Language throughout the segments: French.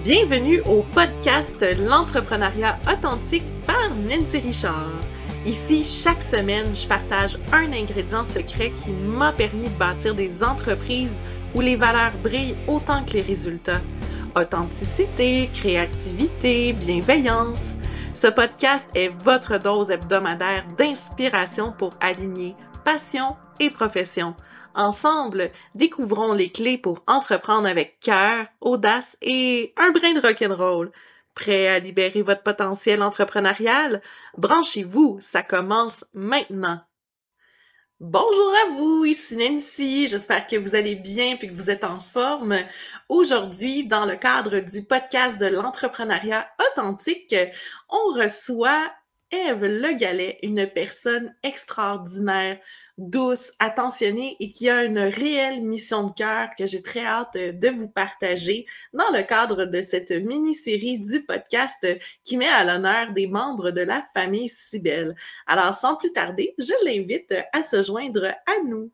Bienvenue au podcast L'entrepreneuriat authentique par Nancy Richard. Ici, chaque semaine, je partage un ingrédient secret qui m'a permis de bâtir des entreprises où les valeurs brillent autant que les résultats. Authenticité, créativité, bienveillance. Ce podcast est votre dose hebdomadaire d'inspiration pour aligner passion et profession. Ensemble, découvrons les clés pour entreprendre avec cœur, audace et un brin de rock'n'roll. Prêt à libérer votre potentiel entrepreneurial? Branchez-vous, ça commence maintenant! Bonjour à vous, ici Nancy, j'espère que vous allez bien et que vous êtes en forme. Aujourd'hui, dans le cadre du podcast de l'entrepreneuriat authentique, on reçoit Ève Legalet, une personne extraordinaire, douce, attentionnée et qui a une réelle mission de cœur que j'ai très hâte de vous partager dans le cadre de cette mini-série du podcast qui met à l'honneur des membres de la famille Cybelle. Alors, sans plus tarder, je l'invite à se joindre à nous.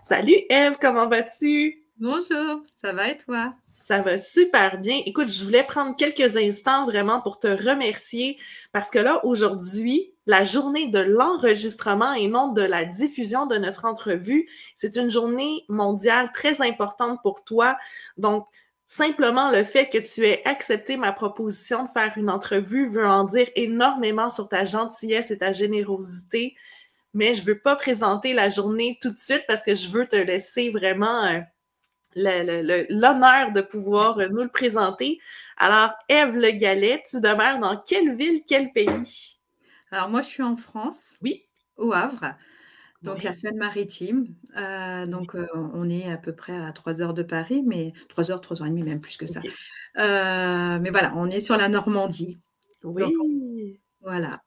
Salut Ève, comment vas-tu? Bonjour, ça va et toi? Ça va super bien. Écoute, je voulais prendre quelques instants vraiment pour te remercier parce que là, aujourd'hui, la journée de l'enregistrement et non de la diffusion de notre entrevue, c'est une journée mondiale très importante pour toi. Donc, simplement le fait que tu aies accepté ma proposition de faire une entrevue veut en dire énormément sur ta gentillesse et ta générosité. Mais je veux pas présenter la journée tout de suite parce que je veux te laisser vraiment l'honneur de pouvoir nous le présenter. Alors, Ève Legalet, tu demeures dans quelle ville, quel pays? Alors moi, je suis en France, Oui. au Havre, donc Oui. la Seine-Maritime. On est à peu près à 3 heures de Paris, mais 3 heures, 3 heures et demie, même plus que ça. Okay. Mais voilà, on est sur la Normandie. Oui. Donc, voilà.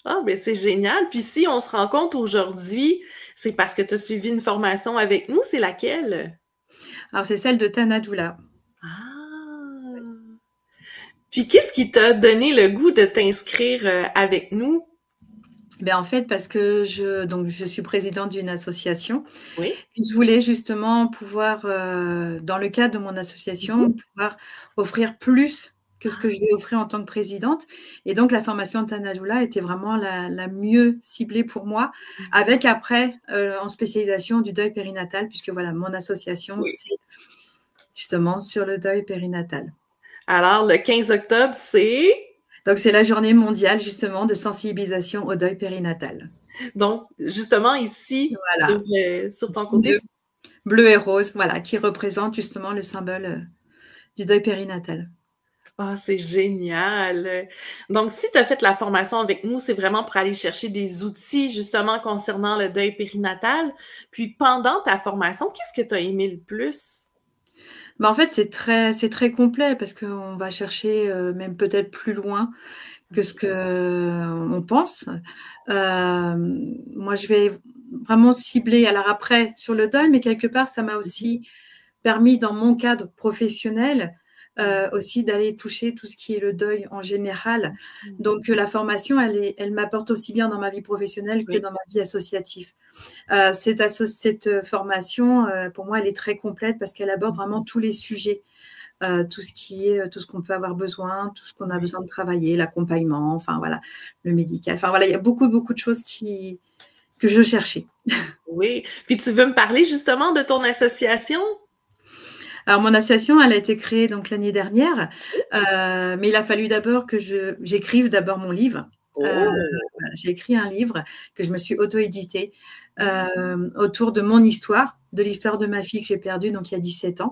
Ah, ben c'est génial. Puis si on se rencontre aujourd'hui, c'est parce que tu as suivi une formation avec nous. C'est laquelle? Alors, c'est celle de Tanadoula. Ah! Puis qu'est-ce qui t'a donné le goût de t'inscrire avec nous? En fait, parce que je suis présidente d'une association. Oui. Et je voulais justement pouvoir, dans le cadre de mon association, pouvoir offrir plus que ce que je vais offrir en tant que présidente. Et donc, la formation de Tanadoula était vraiment la mieux ciblée pour moi, avec après, en spécialisation du deuil périnatal, puisque voilà, mon association, c'est justement sur le deuil périnatal. Alors, le 15 octobre, c'est? Donc, c'est la journée mondiale, justement, de sensibilisation au deuil périnatal. Donc, justement, ici, voilà. sur ton côté. Bleu et rose, voilà, qui représente justement le symbole du deuil périnatal. Ah, c'est génial! Donc, si tu as fait la formation avec nous, c'est vraiment pour aller chercher des outils justement concernant le deuil périnatal. Puis, pendant ta formation, qu'est-ce que tu as aimé le plus? En fait, c'est très complet parce qu'on va chercher même peut-être plus loin que ce qu'on pense. Moi, je vais vraiment cibler, alors après, sur le deuil, mais quelque part, ça m'a aussi permis, dans mon cadre professionnel, aussi d'aller toucher tout ce qui est le deuil en général. Donc, la formation, elle m'apporte aussi bien dans ma vie professionnelle que dans ma vie associative. Cette formation, pour moi, elle est très complète parce qu'elle aborde vraiment tous les sujets, tout ce qu'on peut avoir besoin, tout ce qu'on a besoin de travailler, l'accompagnement, enfin voilà, le médical. Enfin voilà, il y a beaucoup de choses que je cherchais. Oui. Puis tu veux me parler justement de ton association? Alors, mon association, elle a été créée donc l'année dernière, mais il a fallu d'abord que j'écrive d'abord mon livre. J'ai écrit un livre que je me suis auto-édité autour de mon histoire, de l'histoire de ma fille que j'ai perdue donc il y a 17 ans.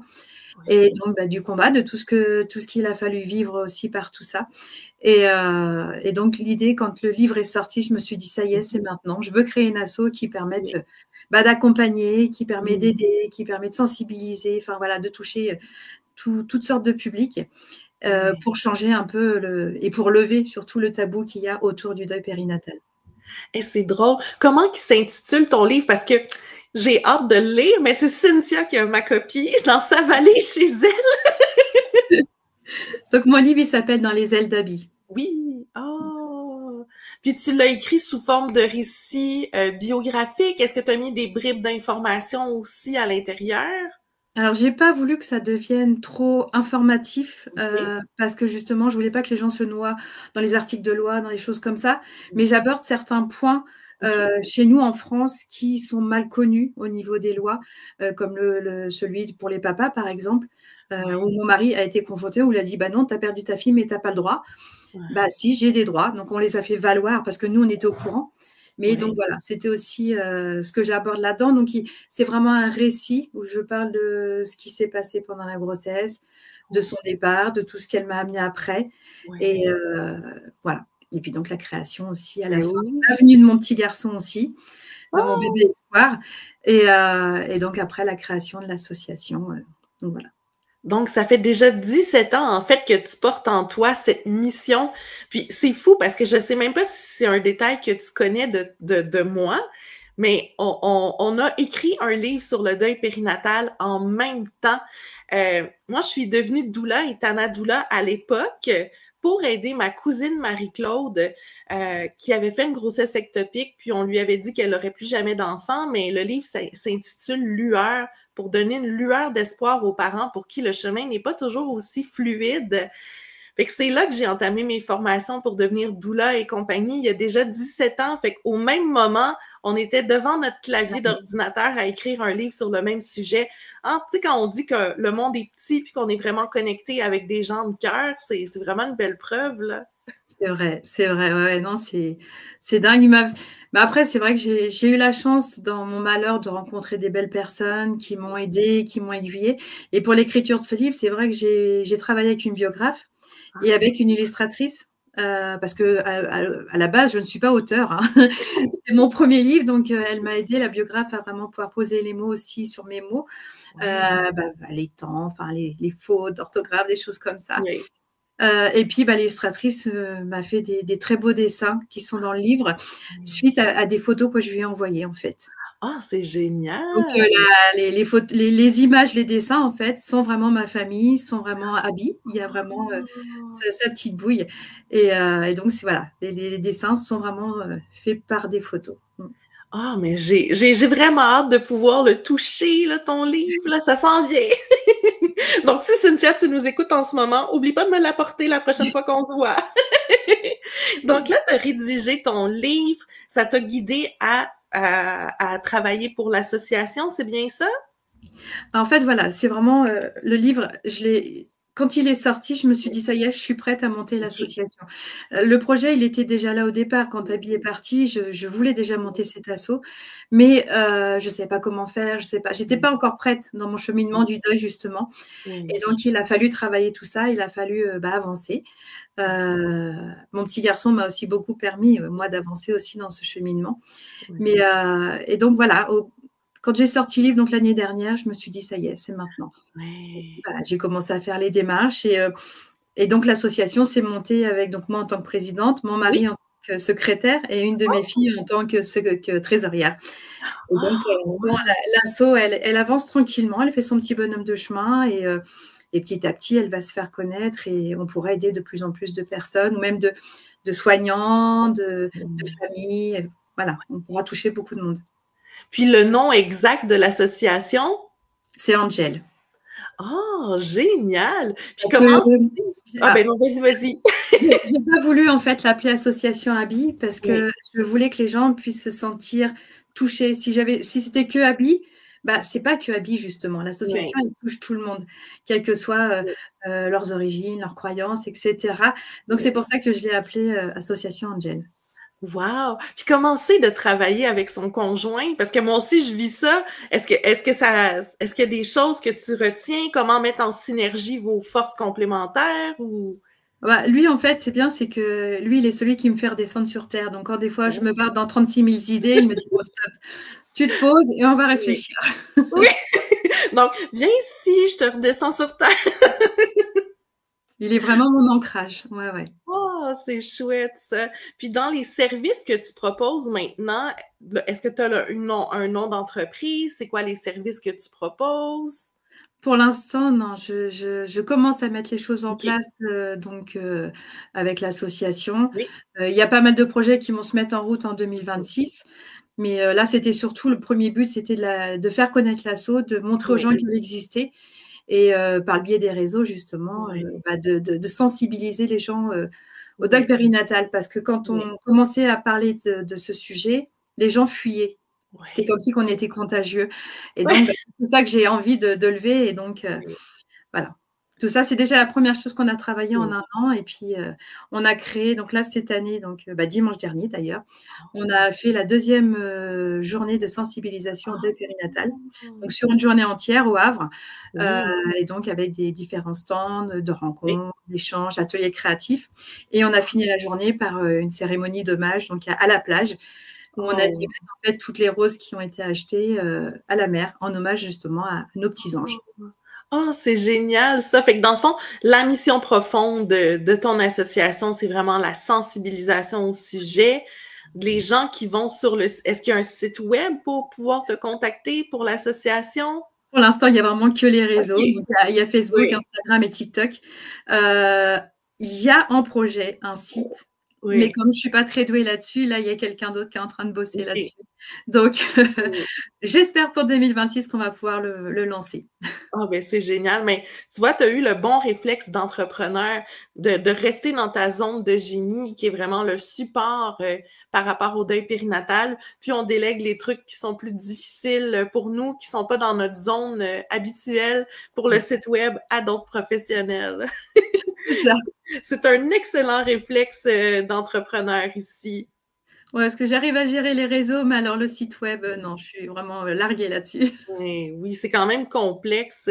Et donc, du combat, de tout ce qu'il a fallu vivre aussi par tout ça. Et donc, l'idée, quand le livre est sorti, je me suis dit, ça y est, c'est maintenant. Je veux créer une asso qui permette d'accompagner, qui permet d'aider, qui permet de sensibiliser, enfin voilà, de toucher toutes sortes de publics pour changer un peu et pour lever surtout le tabou qu'il y a autour du deuil périnatal. Et c'est drôle. Comment il s'intitule ton livre? Parce que j'ai hâte de le lire, mais c'est Cynthia qui a ma copie dans sa valise chez elle. Donc, mon livre, il s'appelle « Dans les ailes d'Abby ». Oui. Oh. Puis tu l'as écrit sous forme de récit biographique. Est-ce que tu as mis des bribes d'informations aussi à l'intérieur? Alors, j'ai pas voulu que ça devienne trop informatif, OK. parce que justement, je voulais pas que les gens se noient dans les articles de loi, dans les choses comme ça. Mais Mmh. j'aborde certains points, OK. chez nous en France qui sont mal connus au niveau des lois, comme celui pour les papas, par exemple, Ouais, où mon mari a été confronté, où il a dit: «Bah non, tu as perdu ta fille, mais tu as pas le droit». ouais, Bah si, j'ai des droits, donc on les a fait valoir parce que nous, on était au courant. Mais donc ouais. voilà, c'était aussi ce que j'aborde là-dedans. Donc c'est vraiment un récit où je parle de ce qui s'est passé pendant la grossesse, de son départ, de tout ce qu'elle m'a amené après. Et Ouais. voilà. Et puis donc la création aussi à la Ben fin. oui. La venue de mon petit garçon aussi, de mon Ah! bébé espoir. Et donc après la création de l'association. Donc voilà. Donc, ça fait déjà 17 ans, en fait, que tu portes en toi cette mission. Puis, c'est fou parce que je sais même pas si c'est un détail que tu connais de moi, mais on a écrit un livre sur le deuil périnatal en même temps. Moi, je suis devenue doula et Tana doula à l'époque pour aider ma cousine Marie-Claude qui avait fait une grossesse ectopique, puis on lui avait dit qu'elle n'aurait plus jamais d'enfant, mais le livre s'intitule Lueur pour donner une lueur d'espoir aux parents pour qui le chemin n'est pas toujours aussi fluide. Fait que c'est là que j'ai entamé mes formations pour devenir doula et compagnie il y a déjà 17 ans. Fait qu'au même moment, on était devant notre clavier d'ordinateur à écrire un livre sur le même sujet. Ah, tu sais, quand on dit que le monde est petit puis qu'on est vraiment connecté avec des gens de cœur, c'est vraiment une belle preuve, là. C'est vrai, ouais, ouais, non, c'est dingue. Mais après, c'est vrai que j'ai eu la chance dans mon malheur de rencontrer des belles personnes qui m'ont aidée, qui m'ont aiguillée. Et pour l'écriture de ce livre, c'est vrai que j'ai travaillé avec une biographe et Ah, avec une illustratrice, parce que à la base, je ne suis pas auteure, hein. C'est mon premier livre, donc elle m'a aidée, la biographe, à vraiment pouvoir poser les mots aussi sur mes mots, ouais. les temps, enfin les fautes d'orthographe, des choses comme ça. Oui. Et puis, bah, l'illustratrice m'a fait des très beaux dessins qui sont dans le livre, suite à des photos que je lui ai envoyées, en fait. Ah, c'est Donc, génial! les images, les dessins, en fait, sont vraiment ma famille, sont vraiment Abby. Il y a vraiment sa petite bouille. Et donc, voilà, les dessins sont vraiment faits par des photos. Mm. Ah, mais j'ai vraiment hâte de pouvoir le toucher, là, ton livre, là, ça s'en vient. Donc, si Cynthia, tu nous écoutes en ce moment, oublie pas de me l'apporter la prochaine fois qu'on se voit. Donc là, tu as rédigé ton livre, ça t'a guidé à travailler pour l'association, c'est bien ça? En fait, voilà, c'est vraiment le livre, quand il est sorti, je me suis dit, ça y est, je suis prête à monter OK. l'association. Le projet, il était déjà là au départ. Quand Abby est parti, je voulais déjà monter cet asso, mais je ne savais pas comment faire, je sais pas, j'étais pas encore prête dans mon cheminement du deuil, justement. Oui. Et donc, il a fallu travailler tout ça, il a fallu avancer. Mon petit garçon m'a aussi beaucoup permis, moi, d'avancer aussi dans ce cheminement. Oui. Et donc, voilà, quand j'ai sorti le livre, donc l'année dernière, je me suis dit, ça y est, c'est maintenant. Ouais. Voilà, j'ai commencé à faire les démarches et donc l'association s'est montée avec donc moi en tant que présidente, mon Oui. mari en tant que secrétaire et une de mes filles en tant que trésorière. Et donc pour Ah! l'instant, l'asso, elle avance tranquillement, elle fait son petit bonhomme de chemin et petit à petit, elle va se faire connaître et on pourra aider de plus en plus de personnes ou même de soignants, de Mmh. familles. Voilà, on pourra toucher beaucoup de monde. Puis le nom exact de l'association? C'est Angel. Ah, génial! Puis Parce que, comment ah ah, ben non, vas-y, vas-y. j'ai pas voulu en fait l'appeler association Abby parce Oui, que je voulais que les gens puissent se sentir touchés. Si c'était que Abby, bah c'est pas que Abby justement. oui, L'association elle touche tout le monde, quelles que soient oui, leurs origines, leurs croyances, etc. Donc c'est oui. pour ça que je l'ai appelée association Angel. Wow! Puis comment c'est de travailler avec son conjoint? Parce que moi aussi, je vis ça. Est-ce qu'il y a des choses que tu retiens? Comment mettre en synergie vos forces complémentaires ou? Bah, lui en fait c'est bien, c'est que lui il est celui qui me fait redescendre sur terre. Donc quand des fois je me barre dans 36 000 idées, il me dit bon stop, tu te poses et on va Oui. réfléchir. Oui. Donc, viens ici, je te redescends sur terre. Il est vraiment mon ancrage. Ouais, ouais. Oh, c'est chouette ça. Puis dans les services que tu proposes maintenant, est-ce que tu as un nom d'entreprise? C'est quoi les services que tu proposes? Pour l'instant, non, je commence à mettre les choses en OK. place, donc avec l'association. Oui. Il y a pas mal de projets qui vont se mettre en route en Oui. 2026, Mais là, c'était surtout le premier but, c'était de faire connaître l'asso, de montrer aux gens qu'il existait et par le biais des réseaux, justement, de sensibiliser les gens au deuil périnatal. Parce que quand on commençait à parler de ce sujet, les gens fuyaient. C'était comme si on était contagieux. Et donc, c'est pour ça que j'ai envie de lever. Et donc, voilà. Tout ça, c'est déjà la première chose qu'on a travaillé en un an. Et puis, on a créé, donc là, cette année, donc dimanche dernier d'ailleurs, on a fait la deuxième journée de sensibilisation au deuil périnatal. Donc, sur une journée entière au Havre. Et donc, avec des différents stands de rencontres, d'échanges, ateliers créatifs. Et on a fini la journée par une cérémonie d'hommage donc à la plage, où on a dit en fait toutes les roses qui ont été achetées à la mer, en hommage justement à nos petits anges. Oh, c'est génial ça. Fait que dans le fond, la mission profonde de ton association, c'est vraiment la sensibilisation au sujet. Les gens qui vont sur le... Est-ce qu'il y a un site web pour pouvoir te contacter pour l'association? Pour l'instant, il n'y a vraiment que les réseaux. Donc, il y a Facebook, Instagram et TikTok. Il y a en projet un site. Mais comme je ne suis pas très douée là-dessus, là, il y a quelqu'un d'autre qui est en train de bosser là-dessus. Donc, j'espère pour 2026 qu'on va pouvoir le lancer. Ah, ben c'est génial. Mais tu vois, tu as eu le bon réflexe d'entrepreneur de rester dans ta zone de génie qui est vraiment le support par rapport au deuil périnatal. Puis on délègue les trucs qui sont plus difficiles pour nous, qui sont pas dans notre zone habituelle pour le site web à d'autres professionnels. C'est ça. C'est un excellent réflexe d'entrepreneur ici. Ouais, est-ce que j'arrive à gérer les réseaux, mais alors le site web, non, je suis vraiment larguée là-dessus. Oui, c'est quand même complexe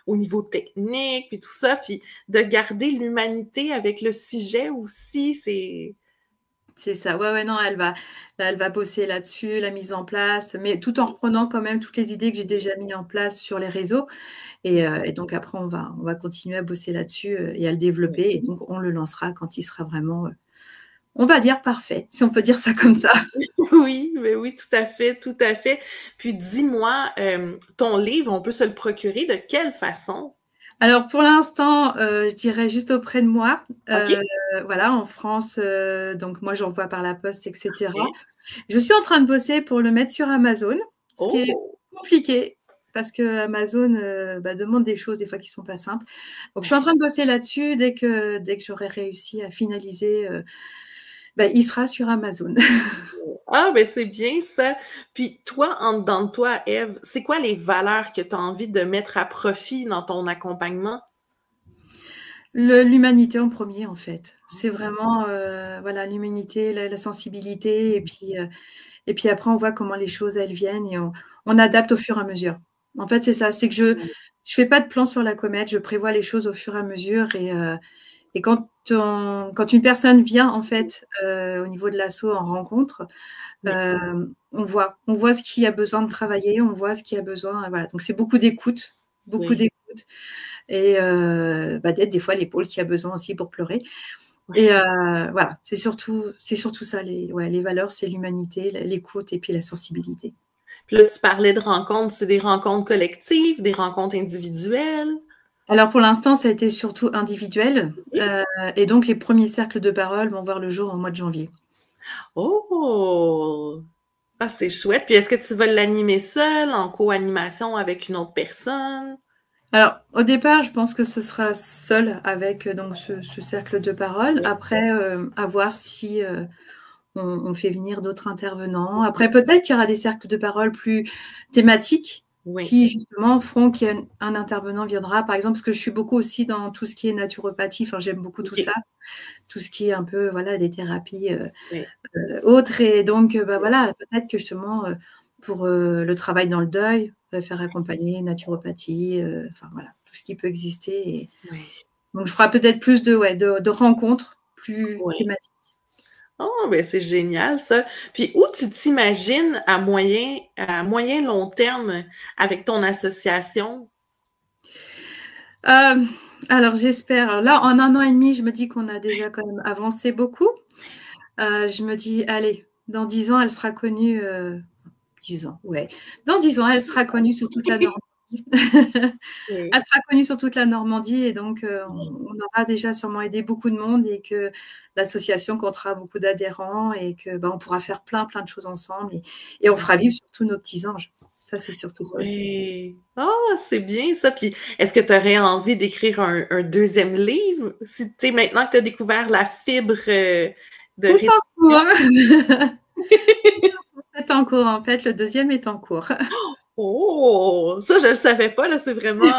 au niveau technique, puis tout ça, puis de garder l'humanité avec le sujet aussi, c'est... C'est ça, ouais, non, elle va bosser là-dessus, la mise en place, mais tout en reprenant quand même toutes les idées que j'ai déjà mises en place sur les réseaux. Et donc après, on va continuer à bosser là-dessus et à le développer. Et donc, on le lancera quand il sera vraiment, on va dire, parfait, si on peut dire ça comme ça. Oui, mais oui, tout à fait, tout à fait. Puis dis-moi, ton livre, on peut se le procurer de quelle façon? Alors, pour l'instant, je dirais juste auprès de moi. Okay. Voilà, en France, donc moi, j'envoie par la poste, etc. Okay. Je suis en train de bosser pour le mettre sur Amazon, ce qui est compliqué parce que Amazon demande des choses des fois qui ne sont pas simples. Donc, je suis en train de bosser là-dessus. Dès que j'aurai réussi à finaliser, il sera sur Amazon. Ah, ben c'est bien ça. Puis toi, en dedans de toi, Ève, c'est quoi les valeurs que tu as envie de mettre à profit dans ton accompagnement? L'humanité en premier, en fait. C'est vraiment voilà, l'humanité, la sensibilité, et puis après, on voit comment les choses, elles viennent, et on adapte au fur et à mesure. En fait, c'est ça, c'est que je ne fais pas de plan sur la comète, je prévois les choses au fur et à mesure, et quand une personne vient, en fait, au niveau de l'asso en rencontre, on voit ce qui a besoin de travailler, on voit ce qui a besoin, voilà. Donc, c'est beaucoup d'écoute, et d'être des fois l'épaule qui a besoin aussi pour pleurer. Et voilà, c'est surtout ça, les valeurs, c'est l'humanité, l'écoute et puis la sensibilité. Puis là, tu parlais de rencontres, c'est des rencontres collectives, des rencontres individuelles? Alors, pour l'instant, ça a été surtout individuel. Et donc, les premiers cercles de parole vont voir le jour au mois de janvier. Oh! Ah, c'est chouette. Puis est-ce que tu vas l'animer seul, en co-animation avec une autre personne? Alors, au départ, je pense que ce sera seul avec donc ce cercle de parole. Après, à voir si on fait venir d'autres intervenants. Après, peut-être qu'il y aura des cercles de parole plus thématiques qui, justement, feront qu'un intervenant viendra. Par exemple, parce que je suis beaucoup aussi dans tout ce qui est naturopathie. Enfin, j'aime beaucoup tout ça. Tout ce qui est un peu, voilà, des thérapies autres. Et donc, voilà, peut-être que, justement, pour le travail dans le deuil, faire accompagner naturopathie, enfin, voilà, tout ce qui peut exister. Et... Donc, je ferai peut-être plus de rencontres plus thématiques. Oh, ben c'est génial ça. Puis où tu t'imagines à moyen long terme avec ton association? Alors j'espère. Là, en un an et demi, je me dis qu'on a déjà quand même avancé beaucoup. Je me dis, allez, dans 10 ans, elle sera connue. 10 ans, ouais. Dans 10 ans, elle sera connue sur toute la Normandie. Normandie. Oui. Elle sera connue sur toute la Normandie et donc Oui. on aura déjà sûrement aidé beaucoup de monde et que l'association comptera beaucoup d'adhérents et que on pourra faire plein de choses ensemble et on fera vivre surtout nos petits anges. Ça, c'est surtout ça aussi. Oui. Ah, c'est bien ça. Puis, est-ce que tu aurais envie d'écrire un deuxième livre? Si tu sais, maintenant que tu as découvert la fibre de Tout en résilience. cours. C'est en cours, en fait. Le deuxième est en cours. Oh! Ça, je le savais pas, là. C'est vraiment.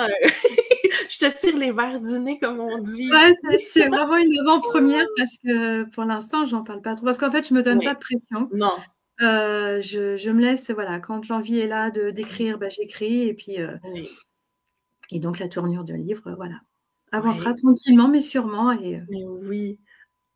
Je te tire les verres du nez, comme on dit Ouais, ici. c'est vraiment une avant-première parce que pour l'instant, j'en parle pas trop. Parce qu'en fait, je me donne Oui. pas de pression. Non. Je me laisse, voilà, quand l'envie est là d'écrire, j'écris. Oui. Et donc, la tournure du livre, voilà, avancera Oui. tranquillement, mais sûrement. Mais oui.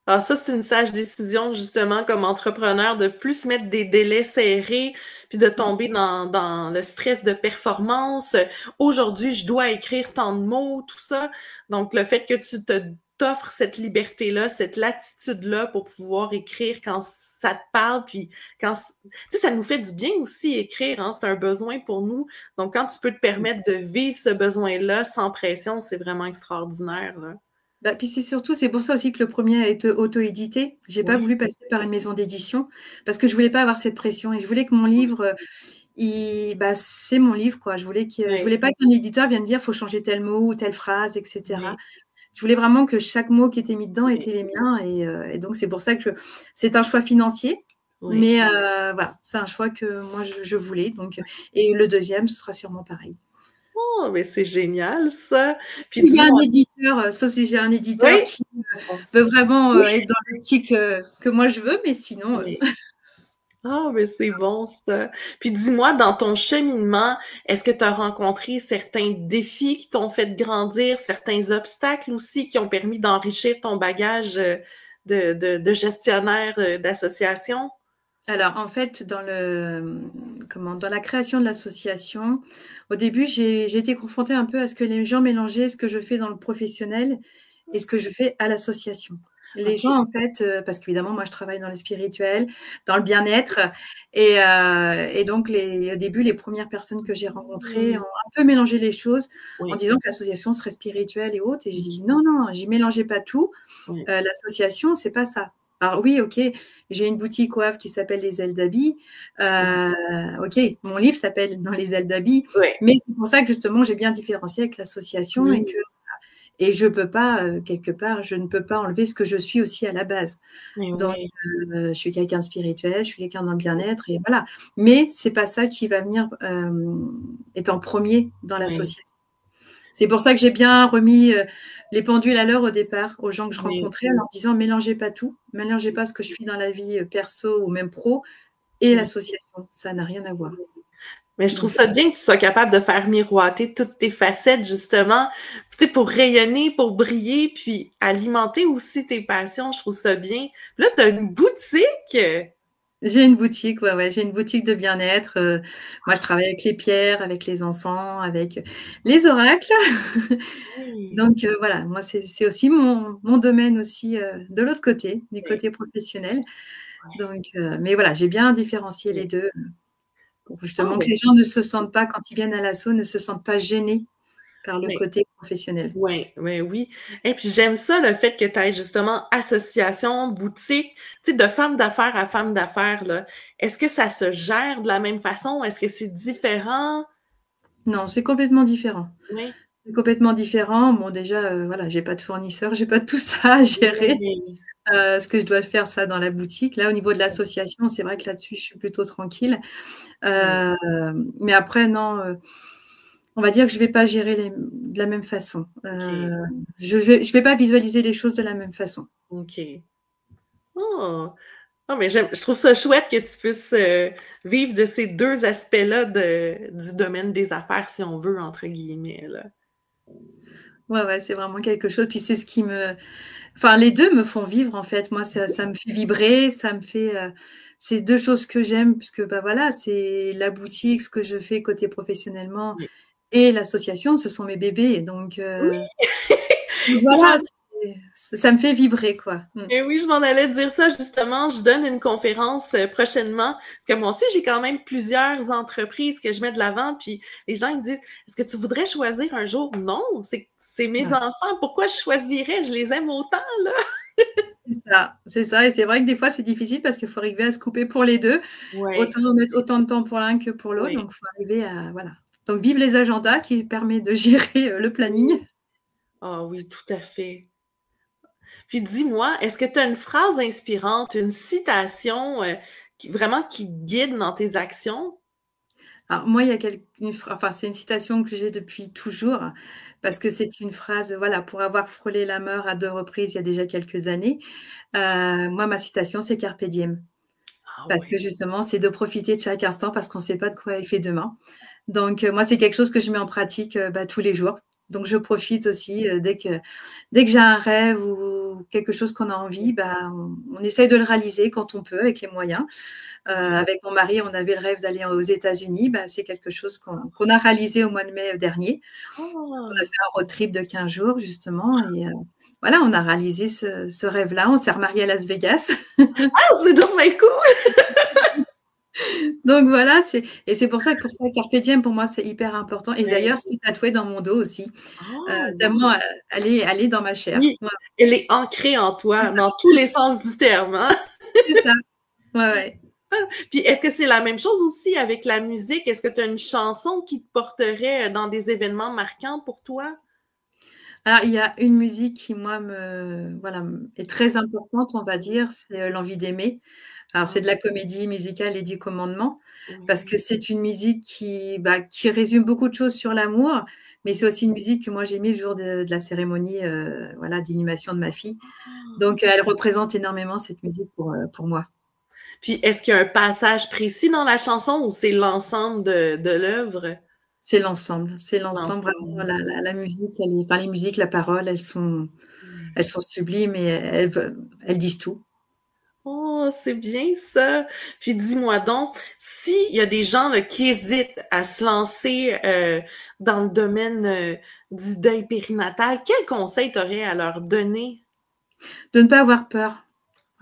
Ah, ça, c'est une sage décision, justement, comme entrepreneur, de plus se mettre des délais serrés, puis de tomber dans le stress de performance. Aujourd'hui, je dois écrire tant de mots, tout ça. Donc, le fait que tu t'offres cette liberté-là, cette latitude-là pour pouvoir écrire quand ça te parle, puis quand... Tu sais, ça nous fait du bien aussi, écrire, hein, c'est un besoin pour nous. Donc, quand tu peux te permettre de vivre ce besoin-là sans pression, c'est vraiment extraordinaire, là. Puis c'est pour ça aussi que le premier a été auto-édité. J'ai pas Oui, voulu passer par une maison d'édition parce que je voulais pas avoir cette pression et je voulais que mon livre, c'est mon livre, quoi. Je oui, voulais pas qu'un éditeur vienne dire faut changer tel mot ou telle phrase, etc. oui, Je voulais vraiment que chaque mot qui était mis dedans oui, était les miens et donc c'est pour ça que c'est un choix financier, oui. mais voilà, c'est un choix que moi je voulais. Donc, et le deuxième, ce sera sûrement pareil. Oh, mais c'est génial ça. Puis Il y a un dis-moi, éditeur, sauf si j'ai un éditeur oui, qui veut vraiment être dans l'optique que moi je veux, mais sinon. oui. Ah, mais c'est bon ça. Puis dis-moi, dans ton cheminement, est-ce que tu as rencontré certains défis qui t'ont fait grandir, certains obstacles aussi qui ont permis d'enrichir ton bagage de gestionnaire d'association? Alors, en fait, dans la création de l'association, au début, j'ai été confrontée un peu à ce que les gens mélangeaient ce que je fais dans le professionnel et ce que je fais à l'association. Les OK. gens, en fait, parce qu'évidemment, moi, je travaille dans le spirituel, dans le bien-être, et donc, au début, les premières personnes que j'ai rencontrées ont un peu mélangé les choses en Oui, disant que l'association serait spirituelle et autres. Et j'ai dit non, non, j'y mélangeais pas tout. oui, L'association, c'est pas ça. Alors oui, ok, j'ai une boutique WAF qui s'appelle Les Ailes d'Habit. Ok, mon livre s'appelle Dans les ailes d'Habit, oui, mais c'est pour ça que justement j'ai bien différencié avec l'association oui, et je peux pas quelque part, je ne peux pas enlever ce que je suis aussi à la base. mais Donc oui, je suis quelqu'un de spirituel, je suis quelqu'un dans le bien-être et voilà. Mais c'est pas ça qui va venir être en premier dans oui, l'association. C'est pour ça que j'ai bien remis les pendules à l'heure au départ aux gens que je oui. rencontrais en leur disant mélangez pas tout, mélangez pas ce que je suis dans la vie perso ou même pro et l'association, ça n'a rien à voir. Mais je trouve Donc, ça bien que tu sois capable de faire miroiter toutes tes facettes, justement, tu sais, pour rayonner, pour briller, puis alimenter aussi tes passions. Je trouve ça bien. Là, tu as une boutique. j'ai une boutique, ouais, j'ai une boutique de bien-être. Moi, je travaille avec les pierres, avec les encens, avec les oracles. Oui, Donc voilà, moi, c'est aussi mon domaine aussi de l'autre côté, du oui, côté professionnel. Donc, mais voilà, j'ai bien différencié les oui. deux pour Oh, justement que ben, les gens ne se sentent pas, quand ils viennent à l'assaut, ne se sentent pas gênés par le mais, côté professionnel. ouais, ouais, oui. Et puis j'aime ça, le fait que tu aies justement association, boutique, tu sais, de femme d'affaires à femme d'affaires, là. Est-ce que ça se gère de la même façon? Est-ce que c'est différent? Non, c'est complètement différent. Oui, C'est complètement différent. Bon, déjà, voilà, j'ai pas de fournisseurs, j'ai pas tout ça à gérer. oui, Ce que je dois faire ça dans la boutique. Là, au niveau de l'association, c'est vrai que là-dessus, je suis plutôt tranquille. oui. Mais après, non, on va dire que je vais pas gérer de la même façon. OK, Je vais pas visualiser les choses de la même façon. OK. Oh! Ah, mais je trouve ça chouette que tu puisses vivre de ces deux aspects-là du domaine des affaires, si on veut, entre guillemets, là. Ouais, c'est vraiment quelque chose. Puis c'est ce qui me enfin, les 2 me font vivre, en fait. Moi, ça me fait vibrer, ça me fait, c'est 2 choses que j'aime puisque, voilà, c'est la boutique, ce que je fais côté professionnellement Oui. et l'association, ce sont mes bébés. Donc Oui, voilà, ça me fait vibrer, quoi. Et oui, je m'en allais dire ça justement. Je donne une conférence prochainement. Parce que moi aussi, j'ai quand même plusieurs entreprises que je mets de l'avant. Puis les gens ils me disent, est-ce que tu voudrais choisir un jour? Non, c'est mes Ouais. enfants. Pourquoi je choisirais? Je les aime autant, là. C'est ça, c'est ça. Et c'est vrai que des fois, c'est difficile parce qu'il faut arriver à se couper pour les deux. Oui, Autant mettre autant de temps pour l'un que pour l'autre. oui, Donc, il faut arriver à, voilà. Donc, vive les agendas qui permet de gérer le planning. oui. Ah oui, tout à fait. Puis dis-moi, est-ce que tu as une phrase inspirante, une citation vraiment qui te guide dans tes actions? Alors, moi, il y a enfin, c'est une citation que j'ai depuis toujours, parce que c'est une phrase, voilà, pour avoir frôlé la mort à 2 reprises il y a déjà quelques années. Moi, ma citation, c'est carpe diem. Ah Parce que oui. justement, c'est de profiter de chaque instant parce qu'on ne sait pas de quoi il fait demain. Donc, moi, c'est quelque chose que je mets en pratique tous les jours. Donc, je profite aussi dès que j'ai un rêve ou quelque chose qu'on a envie, on essaye de le réaliser quand on peut avec les moyens. Oui. Avec mon mari, on avait le rêve d'aller aux États-Unis. C'est quelque chose qu'on a réalisé au mois de mai dernier. On a Ah, fait un road trip de 15 jours, justement. Et voilà, on a réalisé ce rêve-là. On s'est remarié à Las Vegas. ah, c'est donc bien cool! Donc voilà, c'est pour ça Carpe Diem, pour moi, c'est hyper important. Et Ouais. d'ailleurs, c'est tatoué dans mon dos aussi, Ah, tellement wow! elle est dans ma chair. Oui, Ouais, elle est ancrée en c'est toi, ça, dans tous les sens du terme, hein? c'est ça. Ouais, ouais. Puis est-ce que c'est la même chose aussi avec la musique? Est-ce que tu as une chanson qui te porterait dans des événements marquants pour toi? Alors, il y a une musique qui, moi, voilà, est très importante, on va dire, c'est L'envie d'aimer. Alors, Ah c'est de la comédie musicale Les 10 commandements, parce oui. que c'est une musique qui résume beaucoup de choses sur l'amour, mais c'est aussi une musique que moi j'ai mis le jour de la cérémonie voilà, d'inhumation de ma fille. Ah. Donc, elle représente énormément cette musique pour moi. Puis est-ce qu'il y a un passage précis dans la chanson ou c'est l'ensemble de l'œuvre? C'est l'ensemble vraiment L'ensemble. la musique, enfin les musiques, la parole, Oui. elles sont sublimes et elles disent tout. Oh, c'est bien ça. Puis dis-moi donc, s'il y a des gens là, qui hésitent à se lancer dans le domaine du deuil périnatal, quel conseil t'aurais à leur donner? De ne pas avoir peur.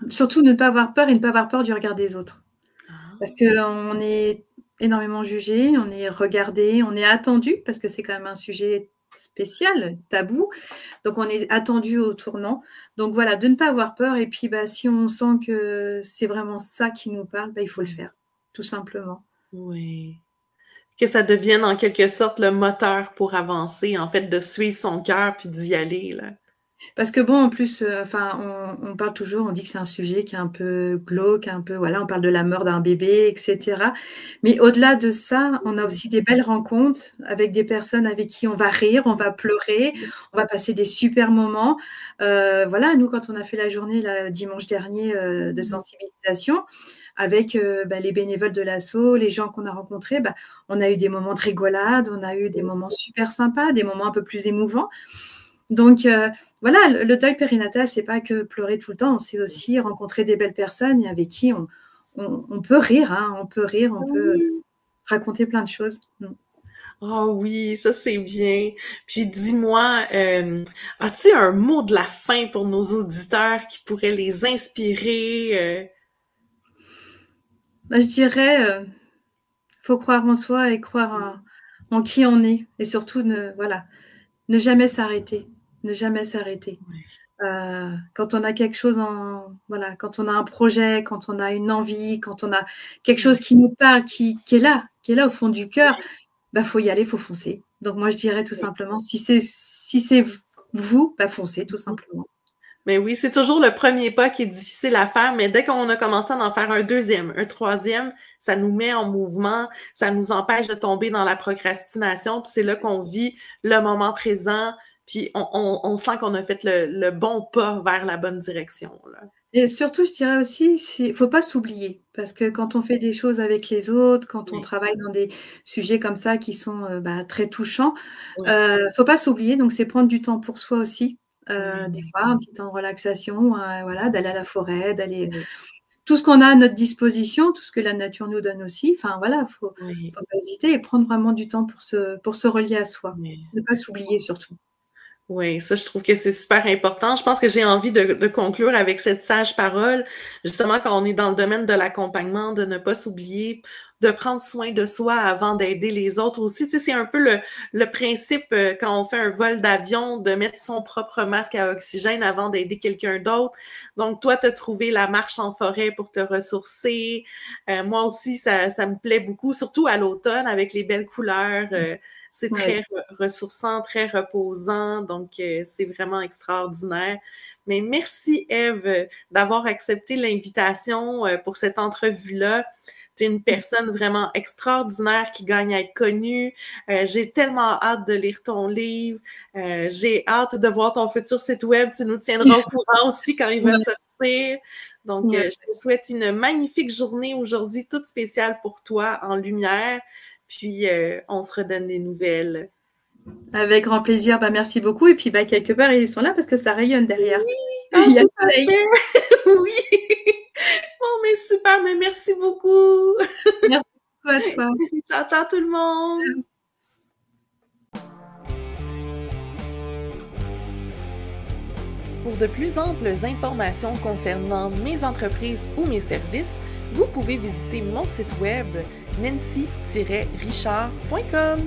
Surtout de ne pas avoir peur et ne pas avoir peur du regard des autres. Parce Ah, qu'on est énormément jugé, on est regardé, on est attendu, parce que c'est quand même un sujet spécial, tabou. Donc, on est attendu au tournant. Donc, voilà, de ne pas avoir peur. Et puis, si on sent que c'est vraiment ça qui nous parle, il faut le faire, tout simplement. oui. Que ça devienne en quelque sorte le moteur pour avancer, en fait, de suivre son cœur puis d'y aller, là. Parce que bon, en plus, enfin, on parle toujours, on dit que c'est un sujet qui est un peu glauque, un peu, voilà, on parle de la mort d'un bébé, etc. Mais au-delà de ça, on a aussi des belles rencontres avec des personnes avec qui on va rire, on va pleurer, on va passer des super moments. Voilà, nous, quand on a fait la journée là, dimanche dernier de sensibilisation, avec les bénévoles de l'asso, les gens qu'on a rencontrés, on a eu des moments de rigolade, on a eu des moments super sympas, des moments un peu plus émouvants. Donc, voilà, le deuil périnatal, c'est pas que pleurer tout le temps, c'est aussi rencontrer des belles personnes et avec qui on peut rire, hein, on peut Oui. raconter plein de choses. Ah oui, ça c'est bien. Puis dis-moi, as-tu un mot de la fin pour nos auditeurs qui pourrait les inspirer? Je dirais, faut croire en soi et croire en qui on est et surtout voilà, ne jamais s'arrêter, ne jamais s'arrêter. Quand on a quelque chose voilà, quand on a un projet, quand on a une envie, quand on a quelque chose qui nous parle, qui est là au fond du cœur, faut y aller, faut foncer. Donc moi je dirais tout simplement, si c'est vous, foncez tout simplement. Mais oui, c'est toujours le premier pas qui est difficile à faire, mais dès qu'on a commencé à en faire un deuxième, un troisième, ça nous met en mouvement, ça nous empêche de tomber dans la procrastination, puis c'est là qu'on vit le moment présent, puis on sent qu'on a fait le bon pas vers la bonne direction, là. Et surtout, je dirais aussi, il faut pas s'oublier, parce que quand on fait des choses avec les autres, quand on Oui, travaille dans des sujets comme ça qui sont très touchants, oui, faut pas s'oublier. Donc c'est prendre du temps pour soi aussi. Des oui, fois, un petit temps de relaxation, voilà, d'aller à la forêt, d'aller oui, tout ce qu'on a à notre disposition, tout ce que la nature nous donne aussi. Enfin voilà, oui, faut pas hésiter et prendre vraiment du temps pour se relier à soi. oui. Ne pas s'oublier surtout. Oui, ça, je trouve que c'est super important. Je pense que j'ai envie de conclure avec cette sage parole, justement, quand on est dans le domaine de l'accompagnement, de ne pas s'oublier, de prendre soin de soi avant d'aider les autres aussi. Tu sais, c'est un peu le principe quand on fait un vol d'avion, de mettre son propre masque à oxygène avant d'aider quelqu'un d'autre. Donc, toi, tu as trouvé la marche en forêt pour te ressourcer. Moi aussi, ça me plaît beaucoup, surtout à l'automne avec les belles couleurs. C'est Ouais. très ressourçant, très reposant, donc c'est vraiment extraordinaire. Mais merci Ève d'avoir accepté l'invitation pour cette entrevue-là. Tu es une personne vraiment extraordinaire qui gagne à être connue. J'ai tellement hâte de lire ton livre. J'ai hâte de voir ton futur site web. Tu nous tiendras au courant aussi quand il va sortir. Donc, Ouais. je te souhaite une magnifique journée aujourd'hui, toute spéciale pour toi, en lumière. Puis, on se redonne des nouvelles. Avec grand plaisir. Bah, merci beaucoup. Et puis, bah, quelque part, ils sont là parce que ça rayonne derrière. Oui, Il y a le tout à soleil. fait. Oui. Bon, mais super, mais merci beaucoup. Merci beaucoup à toi. Ciao, ciao tout le monde. Pour de plus amples informations concernant mes entreprises ou mes services, vous pouvez visiter mon site web nancy-richard.com.